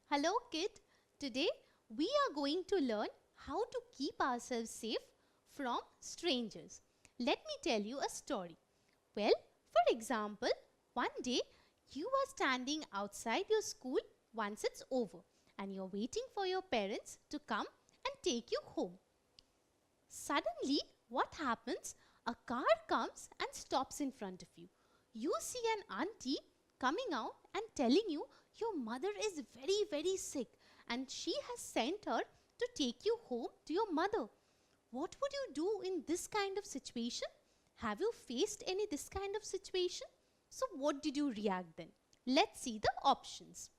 Hello kid, today we are going to learn how to keep ourselves safe from strangers. Let me tell you a story. Well, for example, one day you are standing outside your school once it's over and you're waiting for your parents to come and take you home. Suddenly, what happens? A car comes and stops in front of you. You see an auntie coming out and telling you your mother is very sick and she has sent her to take you home to your mother. What would you do in this kind of situation? Have you faced any this kind of situation? So what did you react then? Let's see the options.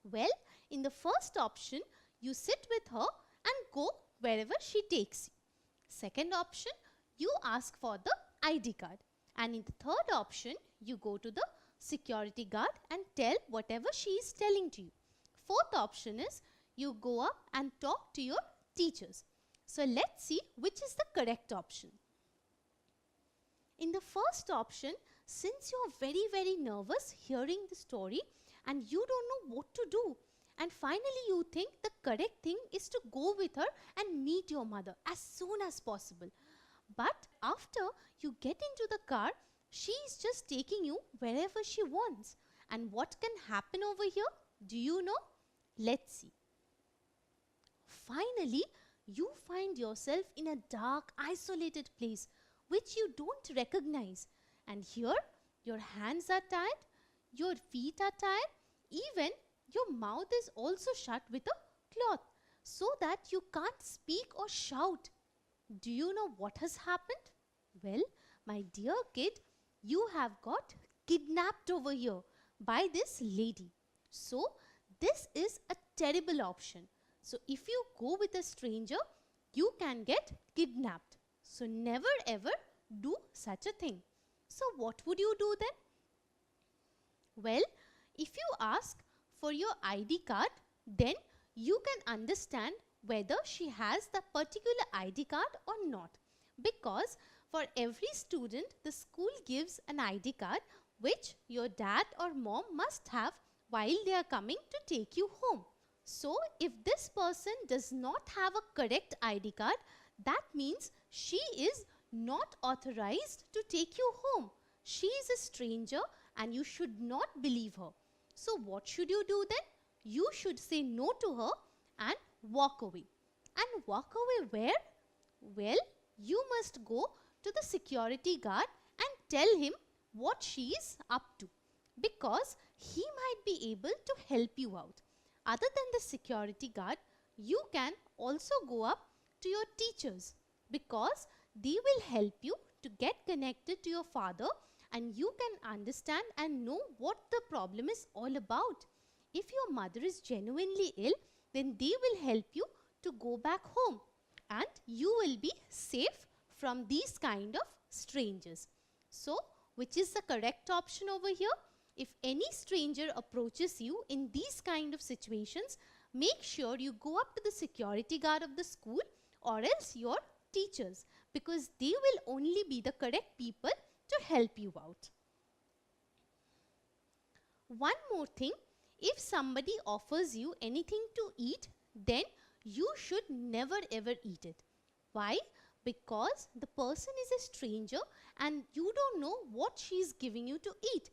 Well, in the first option, you sit with her and go wherever she takes you. Second option, you ask for the ID card. And in the third option, you go to the security guard and tell whatever she is telling to you. Fourth option is you go up and talk to your teachers. So let's see which is the correct option. In the first option, since you are very nervous hearing the story and you don't know what to do, and finally you think the correct thing is to go with her and meet your mother as soon as possible. But after you get into the car, she is just taking you wherever she wants. And what can happen over here? Do you know? Let's see. Finally, you find yourself in a dark, isolated place which you don't recognize. And here, your hands are tied, your feet are tied, even your mouth is also shut with a cloth so that you can't speak or shout. Do you know what has happened? Well, my dear kid, you have got kidnapped over here by this lady. So, this is a terrible option. So, if you go with a stranger, you can get kidnapped. So, never ever do such a thing. So, what would you do then? Well, if you ask for your ID card, then you can understand whether she has the particular ID card or not. Because for every student, the school gives an ID card which your dad or mom must have while they are coming to take you home. So, if this person does not have a correct ID card, that means she is not authorized to take you home. She is a stranger and you should not believe her. So, what should you do then? You should say no to her and walk away. And walk away where? Well, you must go to the security guard and tell him what she is up to, because he might be able to help you out. Other than the security guard, you can also go up to your teachers, because they will help you to get connected to your father and you can understand and know what the problem is all about. If your mother is genuinely ill, then they will help you to go back home and you will be safe from these kind of strangers. So, which is the correct option over here? If any stranger approaches you in these kind of situations, make sure you go up to the security guard of the school or else your teachers, because they will only be the correct people to help you out. One more thing, if somebody offers you anything to eat, then you should never ever eat it. Why? Because the person is a stranger and you don't know what she is giving you to eat,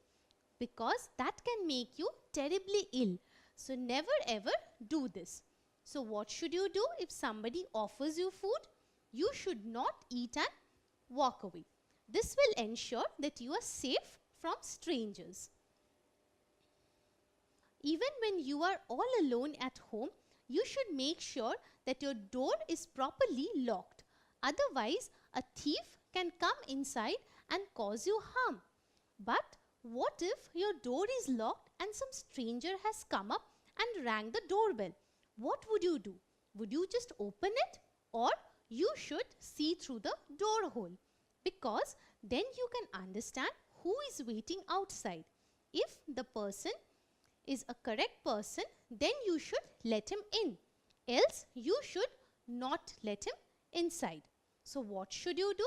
because that can make you terribly ill. So never ever do this. So what should you do if somebody offers you food? You should not eat and walk away. This will ensure that you are safe from strangers. Even when you are all alone at home, you should make sure that your door is properly locked. Otherwise, a thief can come inside and cause you harm. But what if your door is locked and some stranger has come up and rang the doorbell? What would you do? Would you just open it, or you should see through the door hole? Because then you can understand who is waiting outside. If the person is a correct person, then you should let him in. Else you should not let him inside. So what should you do?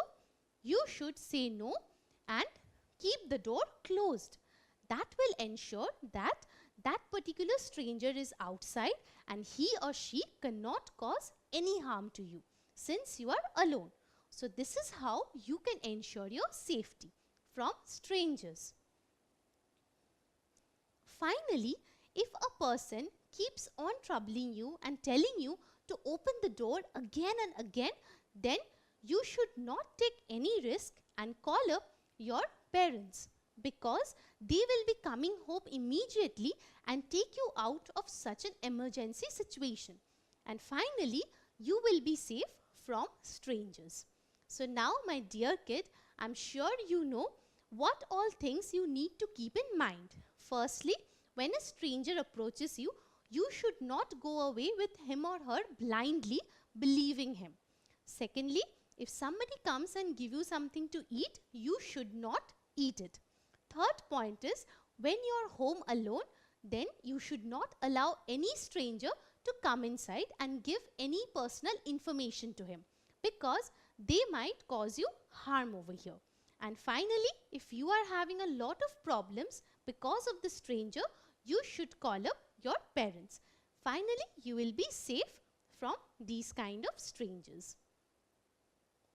You should say no and keep the door closed. That will ensure that that particular stranger is outside and he or she cannot cause any harm to you since you are alone. So this is how you can ensure your safety from strangers. Finally, if a person keeps on troubling you and telling you to open the door again and again, then you should not take any risk and call up your parents, because they will be coming home immediately and take you out of such an emergency situation. And finally, you will be safe from strangers. So now, my dear kid, I'm sure you know what all things you need to keep in mind. Firstly, when a stranger approaches you, you should not go away with him or her blindly believing him. Secondly, if somebody comes and give you something to eat, you should not eat it. Third point is, when you're home alone, then you should not allow any stranger to come inside and give any personal information to him, because they might cause you harm over here. And finally, if you are having a lot of problems because of the stranger, you should call up your parents. Finally, you will be safe from these kind of strangers.